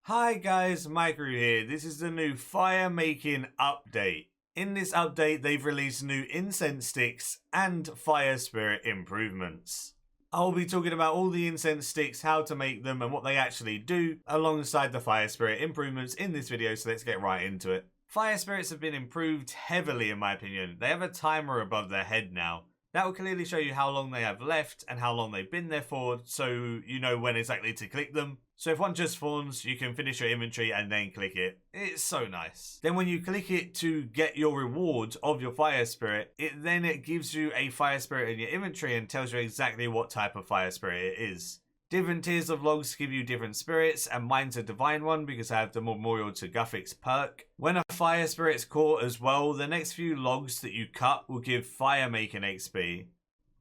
Hi guys, Maikeru here. This is the new fire making update. In this update, they've released new incense sticks and fire spirit improvements. I'll be talking about all the incense sticks, how to make them and what they actually do, alongside the fire spirit improvements in this video, so let's get right into it. Fire spirits have been improved heavily in my opinion. They have a timer above their head now. That will clearly show you how long they have left and how long they've been there for, so you know when exactly to click them. So if one just spawns, you can finish your inventory and then click it. It's so nice. Then when you click it to get your reward of your fire spirit, it gives you a fire spirit in your inventory and tells you exactly what type of fire spirit it is. Different tiers of logs give you different spirits, and mine's a divine one because I have the Memorial to Guthix perk. When a fire spirit's caught as well, the next few logs that you cut will give fire making XP.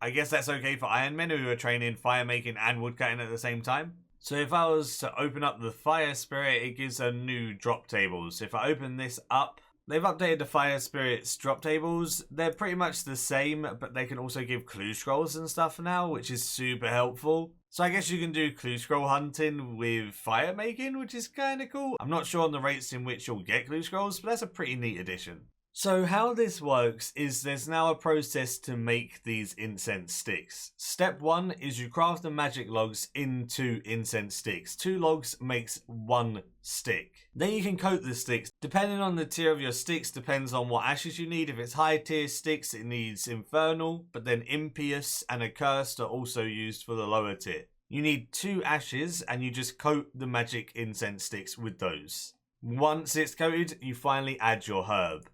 I guess that's okay for Iron Men who are training fire making and woodcutting at the same time. So if I was to open up the fire spirit, it gives a new drop tables. If I open this up, they've updated the fire spirit's drop tables. They're pretty much the same, but they can also give clue scrolls and stuff now, which is super helpful. So I guess you can do clue scroll hunting with fire making, which is kind of cool. I'm not sure on the rates in which you'll get clue scrolls, but that's a pretty neat addition. So how this works is there's now a process to make these incense sticks. Step 1 is you craft the magic logs into incense sticks. 2 logs makes 1 stick. Then you can coat the sticks. Depending on the tier of your sticks, depends on what ashes you need. If it's high tier sticks, it needs infernal, but then impious and accursed are also used for the lower tier. You need 2 ashes and you just coat the magic incense sticks with those. Once it's coated, you finally add your herb.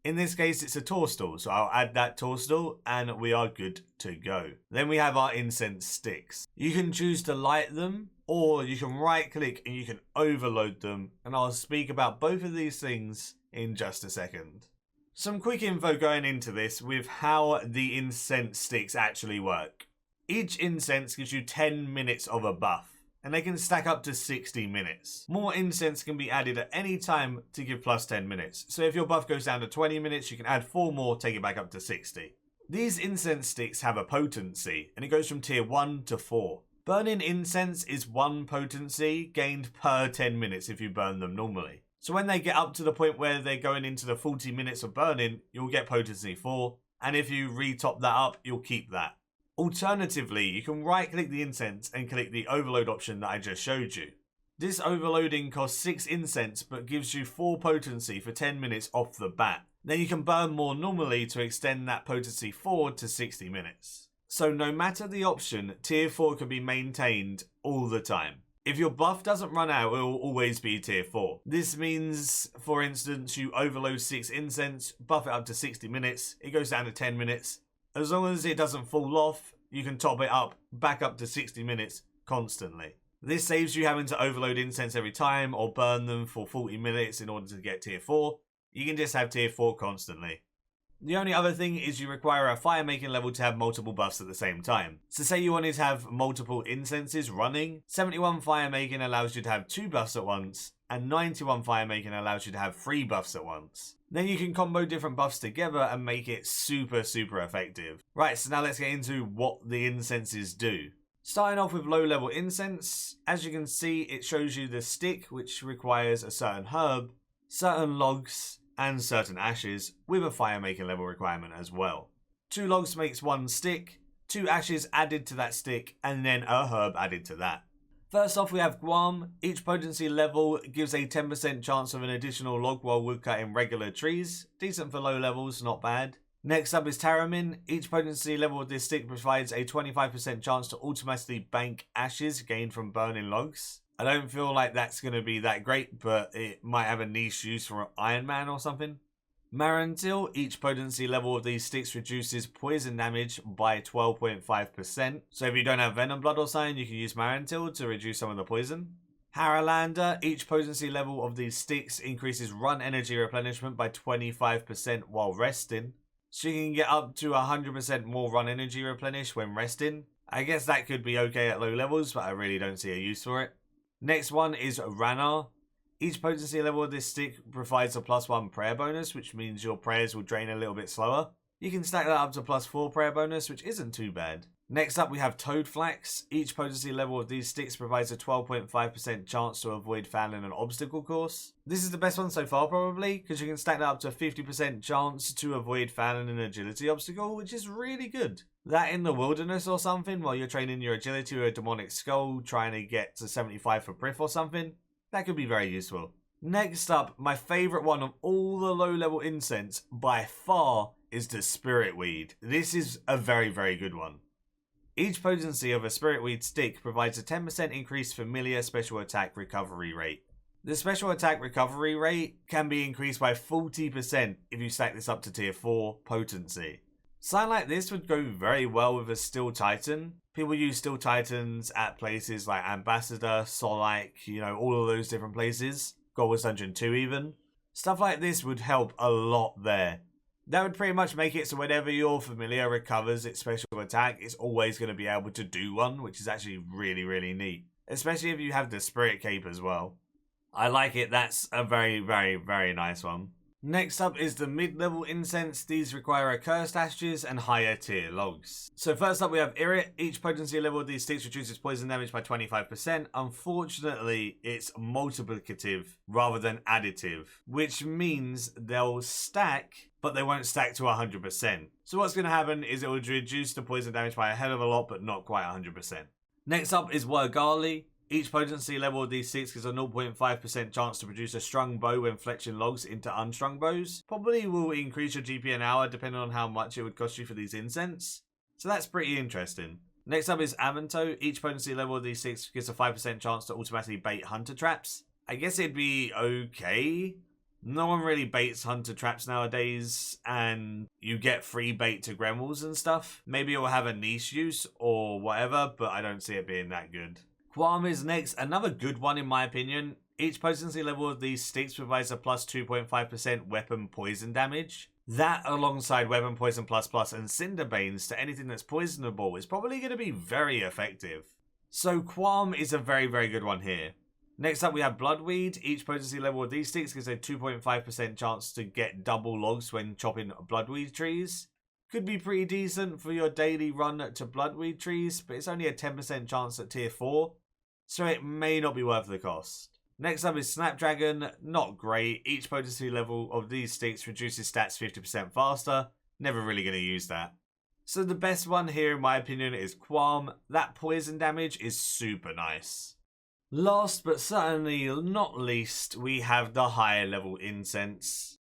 In this case, it's a toadstool, so I'll add that toadstool and we are good to go. Then we have our incense sticks. You can choose to light them or you can right click and you can overload them, and I'll speak about both of these things in just a second. Some quick info going into this with how the incense sticks actually work. Each incense gives you 10 minutes of a buff, and they can stack up to 60 minutes. More incense can be added at any time to give plus 10 minutes. So if your buff goes down to 20 minutes, you can add 4 more, take it back up to 60. These incense sticks have a potency, and it goes from tier 1 to 4. Burning incense is 1 potency gained per 10 minutes if you burn them normally. So when they get up to the point where they're going into the 40 minutes of burning, you'll get potency 4, and if you re-top that up, you'll keep that. Alternatively, you can right click the incense and click the overload option that I just showed you. This overloading costs 6 incense but gives you 4 potency for 10 minutes off the bat. Then you can burn more normally to extend that potency forward to 60 minutes. So no matter the option, tier 4 can be maintained all the time. If your buff doesn't run out, it will always be tier 4. This means, for instance, you overload 6 incense, buff it up to 60 minutes, it goes down to 10 minutes. As long as it doesn't fall off, you can top it up back up to 60 minutes constantly. This saves you having to overload incense every time or burn them for 40 minutes in order to get tier 4. You can just have tier 4 constantly. The only other thing is you require a fire making level to have multiple buffs at the same time. So say you wanted to have multiple incenses running, 71 fire making allows you to have 2 buffs at once, and 91 fire making allows you to have 3 buffs at once. Then you can combo different buffs together and make it super effective. Right, so now let's get into what the incenses do. Starting off with low level incense, as you can see it shows you the stick which requires a certain herb, certain logs, and certain ashes with a fire making level requirement as well. 2 logs makes 1 stick, 2 ashes added to that stick, and then a herb added to that. First off we have Guam. Each potency level gives a 10% chance of an additional log while woodcutting regular trees. Decent for low levels, not bad. Next up is Taramin. Each potency level of this stick provides a 25% chance to automatically bank ashes gained from burning logs. I don't feel like that's going to be that great, but it might have a niche use for Iron Man or something. Marantil, each potency level of these sticks reduces poison damage by 12.5%. So if you don't have Venom Blood or something, you can use Marantil to reduce some of the poison. Haralander, each potency level of these sticks increases run energy replenishment by 25% while resting. So you can get up to 100% more run energy replenish when resting. I guess that could be okay at low levels, but I really don't see a use for it. Next one is Ranar. Each potency level of this stick provides a +1 prayer bonus, which means your prayers will drain a little bit slower. You can stack that up to +4 prayer bonus, which isn't too bad. Next up we have Toad Flax. Each potency level of these sticks provides a 12.5% chance to avoid fouling an obstacle course. This is the best one so far probably, because you can stack that up to a 50% chance to avoid fouling an agility obstacle, which is really good. That in the wilderness or something, while you're training your agility with a demonic skull, trying to get to 75 for Prif or something, that could be very useful. Next up, my favourite one of all the low level incense by far is the Spirit Weed. This is a very, very good one. Each potency of a Spirit Weed stick provides a 10% increased familiar special attack recovery rate. The special attack recovery rate can be increased by 40% if you stack this up to tier 4 potency. Something like this would go very well with a Steel Titan. People use Steel Titans at places like Ambassador, Solike, all of those different places. God Wars Dungeon 2 even. Stuff like this would help a lot there. That would pretty much make it so whenever your familiar recovers its special attack, it's always going to be able to do one, which is actually really, really neat. Especially if you have the Spirit Cape as well. I like it. That's a very, very, very nice one. Next up is the mid-level incense. These require cursed ashes and higher tier logs. So first up we have Irrit. Each potency level of these sticks reduces poison damage by 25%. Unfortunately, it's multiplicative rather than additive, which means they'll stack, but they won't stack to 100%. So what's going to happen is it will reduce the poison damage by a hell of a lot, but not quite 100%. Next up is Wargali. Each potency level of these sticks gives a 0.5% chance to produce a strung bow when fletching logs into unstrung bows. Probably will increase your GP an hour depending on how much it would cost you for these incense. So that's pretty interesting. Next up is Avanto. Each potency level of these sticks gives a 5% chance to automatically bait hunter traps. I guess it'd be okay. No one really baits hunter traps nowadays, and you get free bait to Gremlins and stuff. Maybe it will have a niche use or whatever, but I don't see it being that good. Qualm is next, another good one in my opinion. Each potency level of these sticks provides a plus 2.5% weapon poison damage. That alongside weapon poison plus and Cinderbanes to anything that's poisonable is probably going to be very effective. So Qualm is a very, very good one here. Next up we have Bloodweed. Each potency level of these sticks gives a 2.5% chance to get double logs when chopping bloodweed trees. Could be pretty decent for your daily run to bloodweed trees, but it's only a 10% chance at tier 4, so it may not be worth the cost. Next up is Snapdragon. Not great. Each potency level of these sticks reduces stats 50% faster. Never really going to use that. So the best one here in my opinion is Qualm. That poison damage is super nice. Last but certainly not least, we have the higher level incense.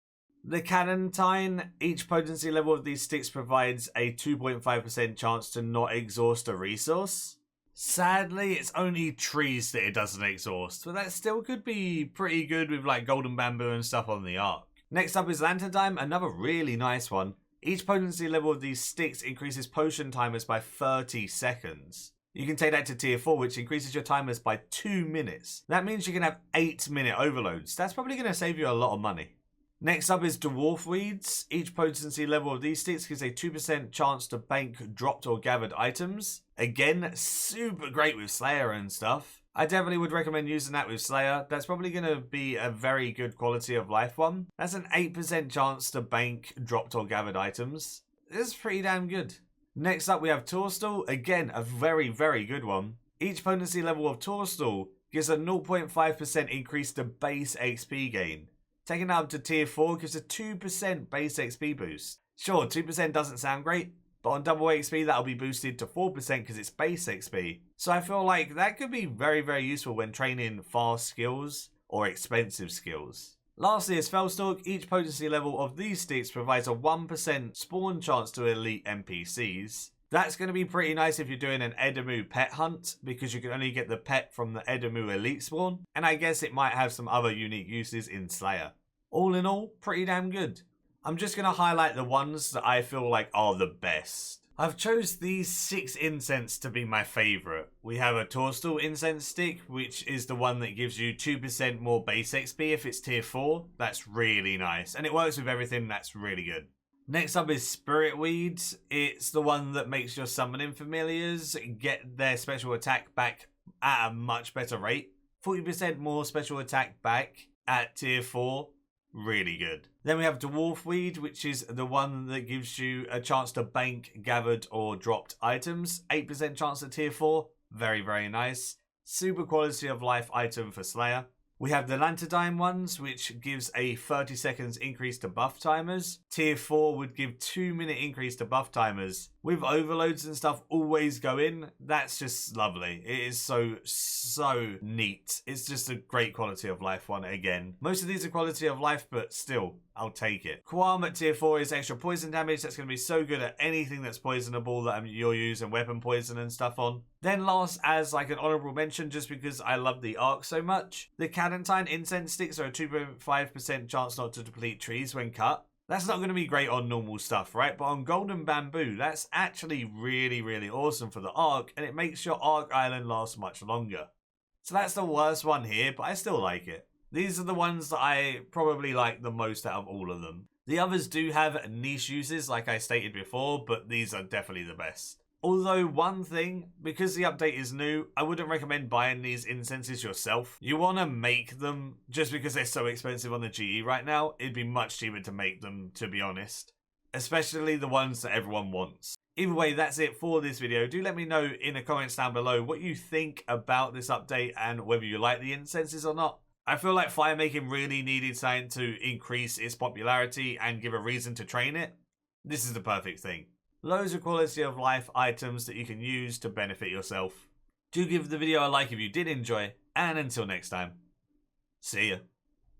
The Cannantine. Each potency level of these sticks provides a 2.5% chance to not exhaust a resource. Sadly, it's only trees that it doesn't exhaust, but that still could be pretty good with like golden bamboo and stuff on the arc. Next up is Lantern Time, another really nice one. Each potency level of these sticks increases potion timers by 30 seconds. You can take that to tier 4, which increases your timers by 2 minutes. That means you can have 8-minute overloads. That's probably going to save you a lot of money. Next up is Dwarf Weeds. Each potency level of these sticks gives a 2% chance to bank dropped or gathered items. Again, super great with Slayer and stuff. I definitely would recommend using that with Slayer. That's probably going to be a very good quality of life one. That's an 8% chance to bank dropped or gathered items. This is pretty damn good. Next up we have Torstal. Again, a very, very good one. Each potency level of Torstal gives a 0.5% increase to base XP gain. Taking that up to tier 4 gives a 2% base XP boost. Sure, 2% doesn't sound great, but on double XP that'll be boosted to 4% because it's base XP. So I feel like that could be very, very useful when training fast skills or expensive skills. Lastly is Fellstalk. Each potency level of these sticks provides a 1% spawn chance to elite NPCs. That's going to be pretty nice if you're doing an Edamu pet hunt, because you can only get the pet from the Edamu elite spawn, and I guess it might have some other unique uses in Slayer. All in all, pretty damn good. I'm just going to highlight the ones that I feel like are the best. I've chose these 6 incense to be my favourite. We have a Torstal incense stick, which is the one that gives you 2% more base XP if it's tier 4. That's really nice, and it works with everything. That's really good. Next up is Spirit Weed. It's the one that makes your summoning familiars get their special attack back at a much better rate. 40% more special attack back at tier 4. really good. Then we have Dwarf Weed, which is the one that gives you a chance to bank gathered or dropped items. 8% chance at tier 4. Very, very nice. Super quality of life item for Slayer. We have the Lantadine ones, which gives a 30 seconds increase to buff timers. Tier 4 would give 2-minute increase to buff timers. With overloads and stuff always go in, that's just lovely. It is so neat. It's just a great quality of life one again. Most of these are quality of life, but still, I'll take it. Qualm at tier 4 is extra poison damage. That's going to be so good at anything that's poisonable that you're using weapon poison and stuff on. Then last, as like an honorable mention, just because I love the arc so much, the Cadentine incense sticks are a 2.5% chance not to deplete trees when cut. That's not going to be great on normal stuff, right? But on golden bamboo, that's actually really awesome for the arc, and it makes your arc island last much longer. So that's the worst one here, but I still like it. These are the ones that I probably like the most out of all of them. The others do have niche uses, like I stated before, but these are definitely the best. Although one thing, because the update is new, I wouldn't recommend buying these incenses yourself. You want to make them just because they're so expensive on the GE right now. It'd be much cheaper to make them, to be honest. Especially the ones that everyone wants. Either way, that's it for this video. Do let me know in the comments down below what you think about this update and whether you like the incenses or not. I feel like firemaking really needed something to increase its popularity and give a reason to train it. This is the perfect thing. Loads of quality of life items that you can use to benefit yourself. Do give the video a like if you did enjoy, and until next time, see ya.